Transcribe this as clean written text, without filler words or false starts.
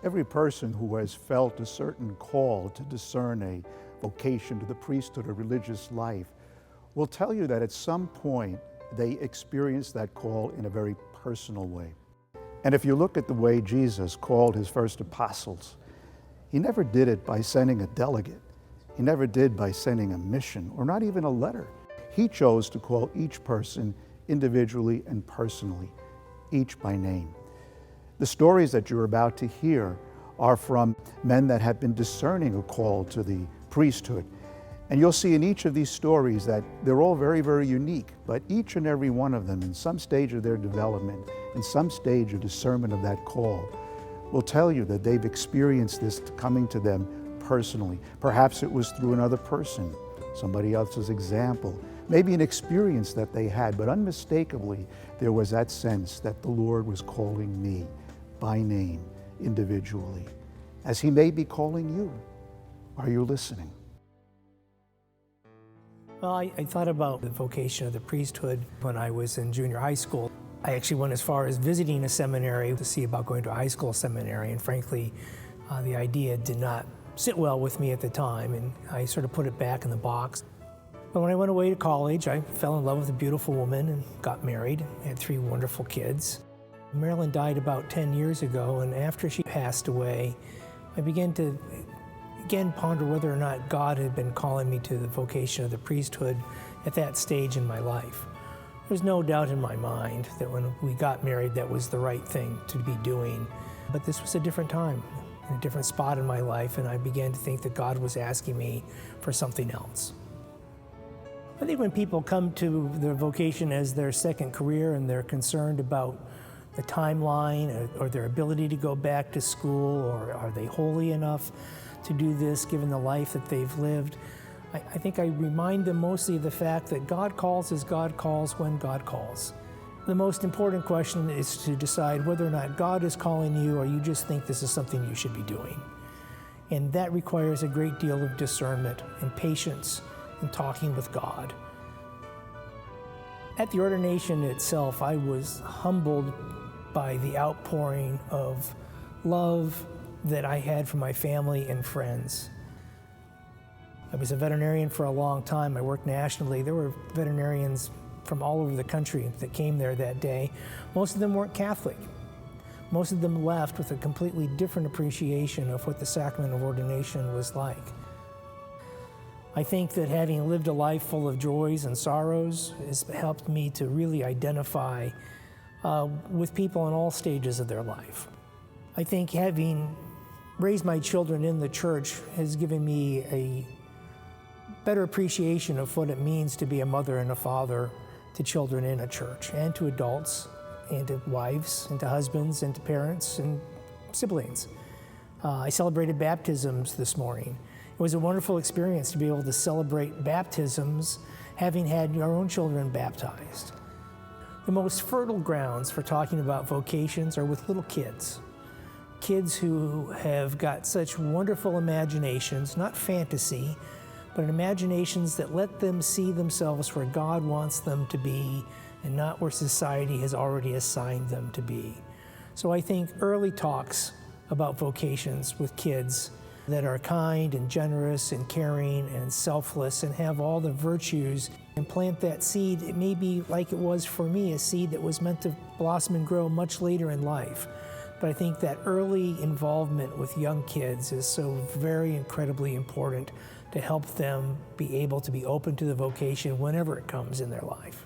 Every person who has felt a certain call to discern a vocation to the priesthood or religious life will tell you that at some point they experience that call in a very personal way. And if you look at the way Jesus called his first apostles, he never did it by sending a delegate. He never did by sending a mission or not even a letter. He chose to call each person individually and personally, each by name. The stories that you're about to hear are from men that have been discerning a call to the priesthood. And you'll see in each of these stories that they're all very, very unique, but each and every one of them in some stage of their development, in some stage of discernment of that call, will tell you that they've experienced this coming to them personally. Perhaps it was through another person, somebody else's example, maybe an experience that they had, but unmistakably there was that sense that the Lord was calling me by name, individually, as he may be calling you. Are you listening? Well, I thought about the vocation of the priesthood when I was in junior high school. I actually went as far as visiting a seminary to see about going to a high school seminary, and frankly, the idea did not sit well with me at the time, and I sort of put it back in the box. But when I went away to college, I fell in love with a beautiful woman and got married. I had 3 wonderful kids. Marilyn died about 10 years ago, and after she passed away, I began to ponder whether or not God had been calling me to the vocation of the priesthood at that stage in my life. There's no doubt in my mind that when we got married, that was the right thing to be doing. But this was a different time, a different spot in my life, and I began to think that God was asking me for something else. I think when people come to their vocation as their second career and they're concerned about the timeline or their ability to go back to school, or are they holy enough to do this given the life that they've lived, I think I remind them mostly of the fact that God calls as God calls when God calls. The most important question is to decide whether or not God is calling you or you just think this is something you should be doing. And that requires a great deal of discernment and patience in talking with God. At the ordination itself, I was humbled by the outpouring of love that I had from my family and friends. I was a veterinarian for a long time. I worked nationally. There were veterinarians from all over the country that came there that day. Most of them weren't Catholic. Most of them left with a completely different appreciation of what the sacrament of ordination was like. I think that having lived a life full of joys and sorrows has helped me to really identify with people in all stages of their life. I think having raised my children in the church has given me a better appreciation of what it means to be a mother and a father to children in a church, and to adults, and to wives, and to husbands, and to parents, and siblings. I celebrated baptisms this morning. It was a wonderful experience to be able to celebrate baptisms, having had our own children baptized. The most fertile grounds for talking about vocations are with little kids. Kids who have got such wonderful imaginations, not fantasy, but imaginations that let them see themselves where God wants them to be and not where society has already assigned them to be. So I think early talks about vocations with kids that are kind and generous and caring and selfless and have all the virtues, and plant that seed. It may be like it was for me, a seed that was meant to blossom and grow much later in life. But I think that early involvement with young kids is so very incredibly important to help them be able to be open to the vocation whenever it comes in their life.